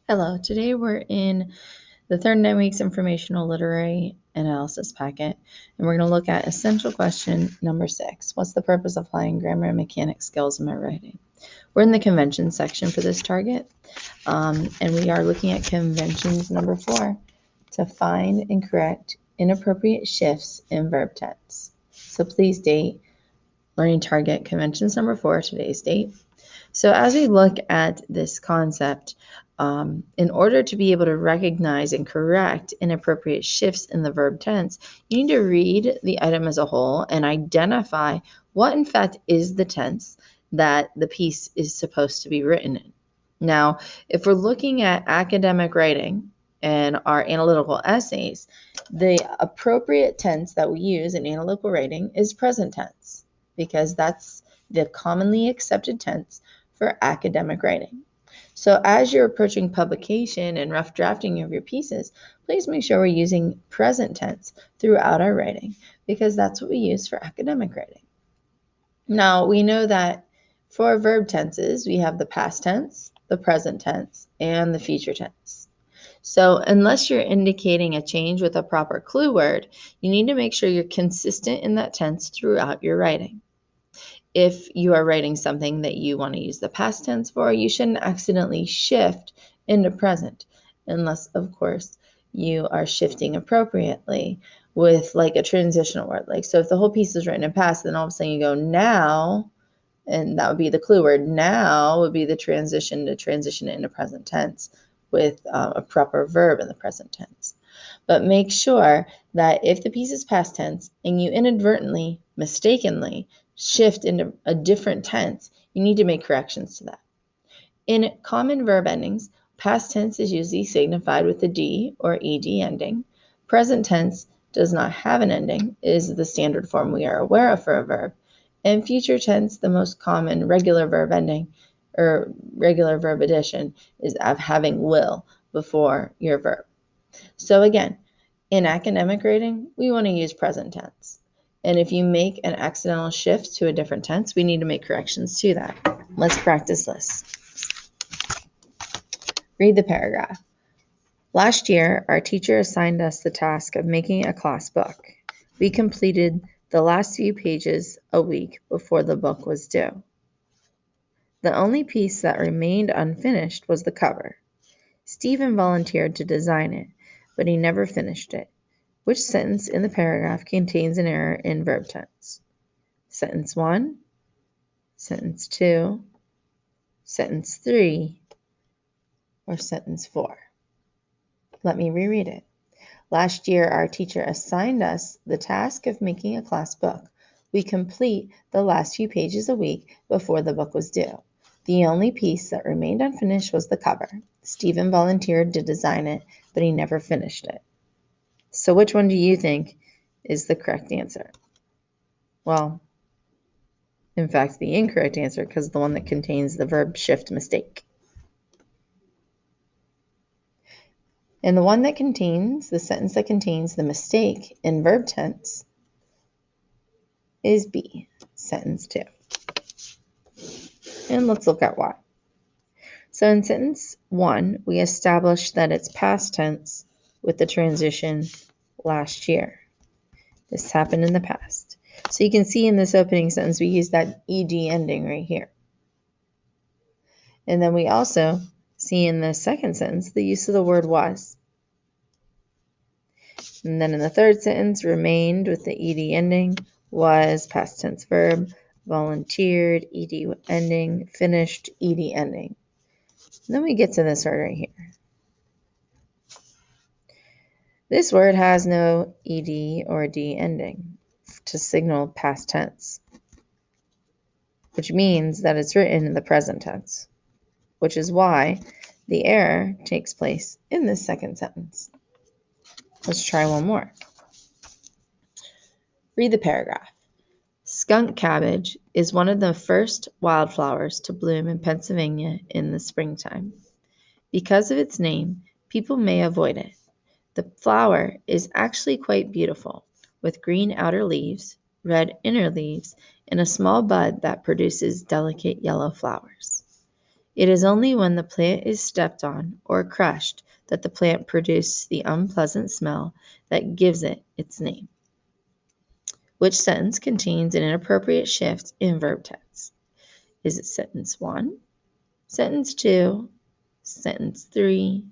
Hello, today we're in the third 9 weeks informational literary analysis packet, and we're going to look at essential question number 6. What's the purpose of applying grammar and mechanics skills in my writing? We're in the convention section for this target, and we are looking at conventions number 4 to find and correct inappropriate shifts in verb tense. So please date learning target conventions number 4, today's date. So as we look at this concept, in order to be able to recognize and correct inappropriate shifts in the verb tense, you need to read the item as a whole and identify what in fact is the tense that the piece is supposed to be written in. Now, if we're looking at academic writing and our analytical essays, the appropriate tense that we use in analytical writing is present tense, because that's the commonly accepted tense for academic writing. So as you're approaching publication and rough drafting of your pieces, please make sure we're using present tense throughout our writing, because that's what we use for academic writing. Now, we know that for verb tenses, we have the past tense, the present tense, and the future tense. So unless you're indicating a change with a proper clue word, you need to make sure you're consistent in that tense throughout your writing. If you are writing something that you want to use the past tense for, you shouldn't accidentally shift into present, unless, of course, you are shifting appropriately with like a transitional word. Like, so if the whole piece is written in past, then all of a sudden you go now, and that would be the clue word. Now would be the transition to transition into present tense with a proper verb in the present tense. But make sure that if the piece is past tense and you inadvertently, mistakenly shift into a different tense, you need to make corrections to that. In common verb endings, past tense is usually signified with a D or ed ending. Present tense does not have an ending, is the standard form we are aware of for a verb. And future tense, the most common regular verb ending or regular verb addition, is of having will before your verb. So again, in academic writing, we want to use present tense. And if you make an accidental shift to a different tense, we need to make corrections to that. Let's practice this. Read the paragraph. Last year, our teacher assigned us the task of making a class book. We completed the last few pages a week before the book was due. The only piece that remained unfinished was the cover. Stephen volunteered to design it, but he never finished it. Which sentence in the paragraph contains an error in verb tense? Sentence 1, sentence 2, sentence 3, or sentence 4? Let me reread it. Last year, our teacher assigned us the task of making a class book. We complete the last few pages a week before the book was due. The only piece that remained unfinished was the cover. Stephen volunteered to design it, but he never finished it. So which one do you think is the correct answer? Well, in fact, the incorrect answer, because the one that contains the verb shift mistake. And the one that contains, the sentence that contains the mistake in verb tense is B, sentence 2. And let's look at why. So in sentence 1, we established that it's past tense with the transition last year. This happened in the past. So you can see in this opening sentence, we use that ed ending right here. And then we also see in the second sentence the use of the word was. And then in the third sentence, remained with the ed ending, was past tense verb, volunteered, ed ending, finished, ed ending. And then we get to this word right here. This word has no ed or d ending to signal past tense, which means that it's written in the present tense, which is why the error takes place in this second sentence. Let's try one more. Read the paragraph. Skunk cabbage is one of the first wildflowers to bloom in Pennsylvania in the springtime. Because of its name, people may avoid it. The flower is actually quite beautiful, with green outer leaves, red inner leaves, and a small bud that produces delicate yellow flowers. It is only when the plant is stepped on or crushed that the plant produces the unpleasant smell that gives it its name. Which sentence contains an inappropriate shift in verb tense? Is it sentence 1, sentence 2, sentence 3,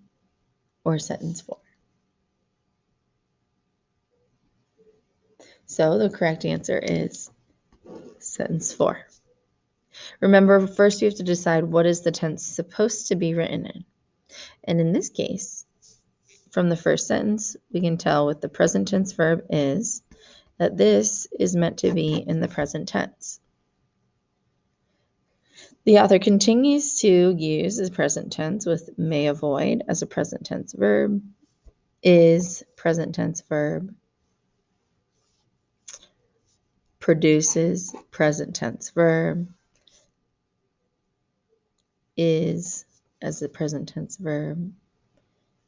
or sentence 4? So the correct answer is sentence 4. Remember, first we have to decide what is the tense supposed to be written in. And in this case, from the first sentence, we can tell what the present tense verb is, that this is meant to be in the present tense. The author continues to use the present tense with may avoid as a present tense verb, is present tense verb, produces present tense verb, is as the present tense verb,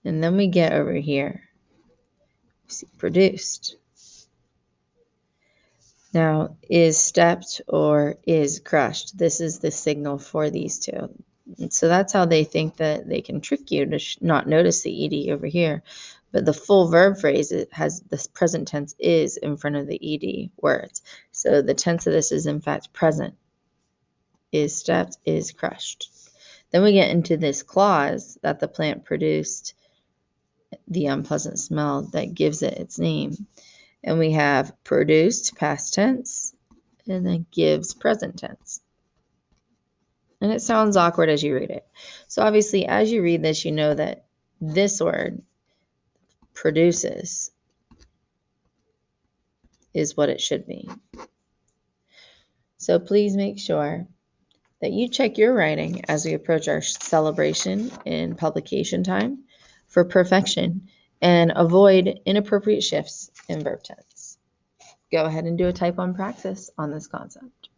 and then we get over here, we see produced. Now, is stepped or is crushed. This is the signal for these two. And so that's how they think that they can trick you to not notice the ed over here. But the full verb phrase, it has the present tense is in front of the ed words. So the tense of this is in fact present. Is stepped, is crushed. Then we get into this clause that the plant produced the unpleasant smell that gives it its name. And we have produced past tense, and then gives present tense. And it sounds awkward as you read it. So obviously, as you read this, you know that this word, produces, is what it should be. So please make sure that you check your writing as we approach our celebration in publication time for perfection and avoid inappropriate shifts in verb tense. Go ahead and do a type 1 practice on this concept.